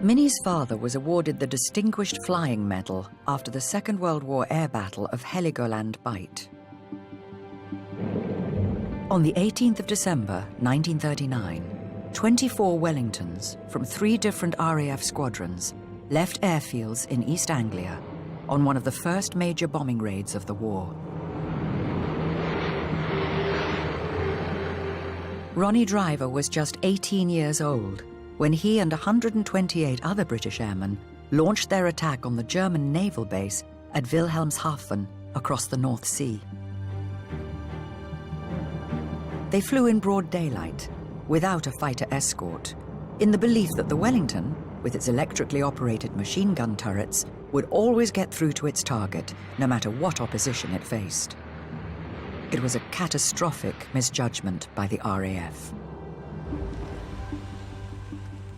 Minnie's father was awarded the Distinguished Flying Medal after the Second World War air battle of Heligoland Bight. On the 18th of December, 1939, 24 Wellingtons from 3 different RAF squadrons left airfields in East Anglia on one of the first major bombing raids of the war. Ronnie Driver was just 18 years old when he and 128 other British airmen launched their attack on the German naval base at Wilhelmshaven across the North Sea. They flew in broad daylight, without a fighter escort, in the belief that the Wellington, with its electrically operated machine gun turrets, would always get through to its target, no matter what opposition it faced. It was a catastrophic misjudgment by the RAF.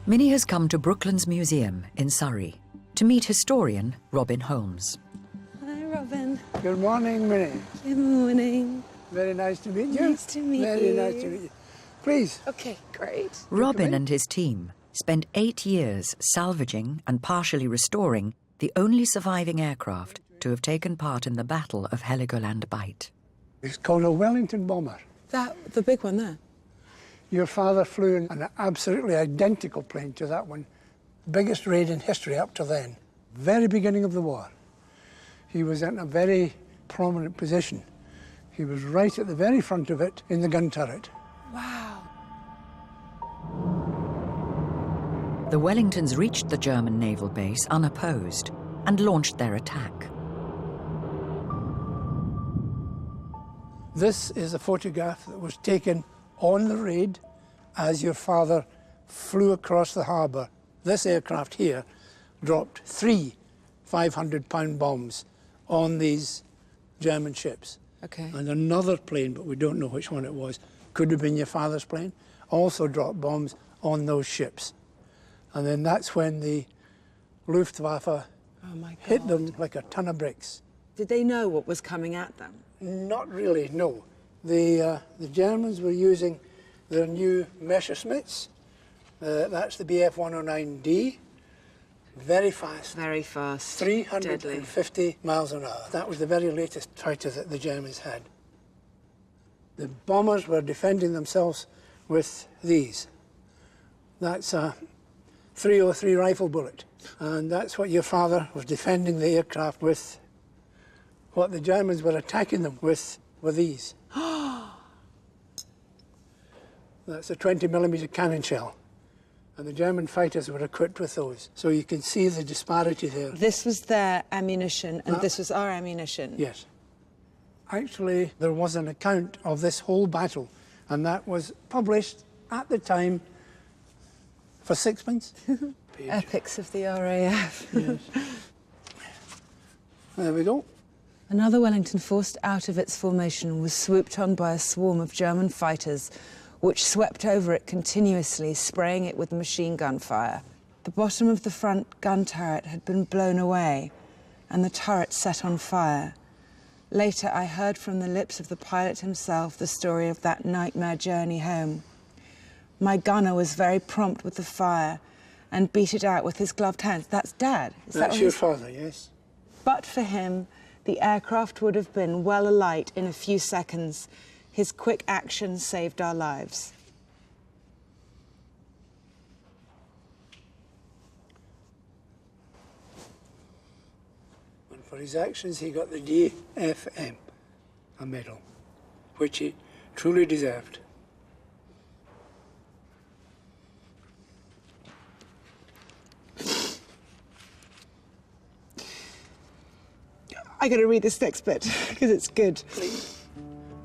Minnie has come to Brooklands Museum in Surrey to meet historian Robin Holmes. Hi, Robin. Good morning, Minnie. Good morning. Very nice to meet you. Nice to meet you. Very nice to meet you. Please. Okay, great. Robin and his team spent 8 years salvaging and partially restoring the only surviving aircraft to have taken part in the Battle of Heligoland Bight. It's called a Wellington bomber. The big one there? Your father flew in an absolutely identical plane to that one. Biggest raid in history up to then. Very beginning of the war. He was in a very prominent position. He was right at the very front of it in the gun turret. Wow. The Wellingtons reached the German naval base unopposed and launched their attack. This is a photograph that was taken on the raid as your father flew across the harbour. This aircraft here dropped 3 500-pound bombs on these German ships. Okay. And another plane, but we don't know which one it was, could have been your father's plane, also dropped bombs on those ships. And then that's when the Luftwaffe hit them like a ton of bricks. Did they know what was coming at them? Not really, no. The Germans were using their new Messerschmitts. That's the Bf-109D. Very fast. Very fast. 350 Deadly. miles an hour. That was the very latest fighter that the Germans had. The bombers were defending themselves with these. That's a 303 rifle bullet. And that's what your father was defending the aircraft with. What the Germans were attacking them with were these. That's a 20mm cannon shell. And the German fighters were equipped with those. So you can see the disparity there. This was their ammunition, and this was our ammunition. Yes. Actually, there was an account of this whole battle, and that was published at the time for 6p. Epics of the RAF. Yes. There we go. Another Wellington forced out of its formation was swooped on by a swarm of German fighters, which swept over it continuously, spraying it with machine gun fire. The bottom of the front gun turret had been blown away, and the turret set on fire. Later, I heard from the lips of the pilot himself the story of that nightmare journey home. My gunner was very prompt with the fire and beat it out with his gloved hands. That's Dad. That's your father, yes. But for him, the aircraft would have been well alight in a few seconds. His quick action saved our lives. And for his actions, he got the DFM, a medal, which he truly deserved. I gotta read this next bit, because it's good. Please,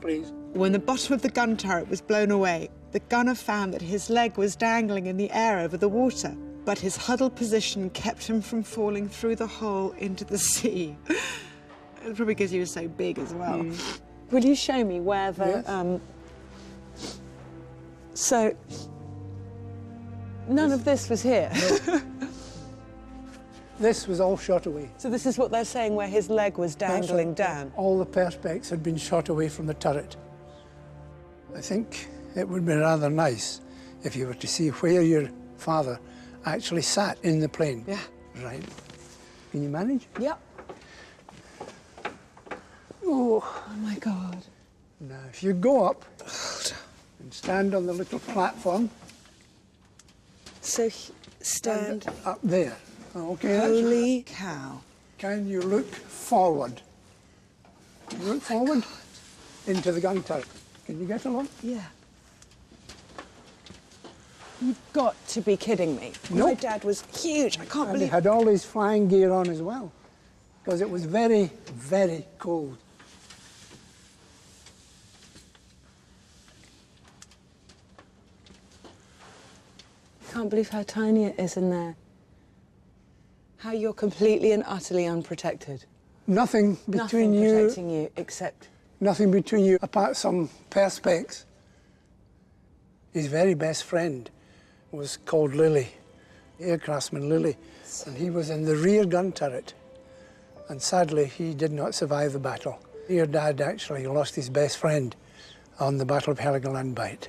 please. When the bottom of the gun turret was blown away, the gunner found that his leg was dangling in the air over the water, but his huddled position kept him from falling through the hole into the sea. It's probably because he was so big as well. Will you show me where the... Yes. So, none of this was here. No. This was all shot away. So this is what they're saying, where his leg was dangling down? All the perspex had been shot away from the turret. I think it would be rather nice if you were to see where your father actually sat in the plane. Yeah. Right. Can you manage? Yep. Oh. Oh my God. Now, if you go up and stand on the little platform. So stand. Up there. Okay. Holy cow. Can you look forward? Look forward into the gun turret. Can you get along? Yeah. You've got to be kidding me. No. My dad was huge. I can't And he believe. had all his flying gear on as well, because it was very, very cold. I can't believe how tiny it is in there. How you're completely and utterly unprotected. Nothing between Nothing you, protecting you except. nothing between you apart some perspex. His very best friend was called Lily, aircraftsman Lily, and he was in the rear gun turret. And sadly, he did not survive the battle. Your dad actually lost his best friend on the Battle of Heligoland bite.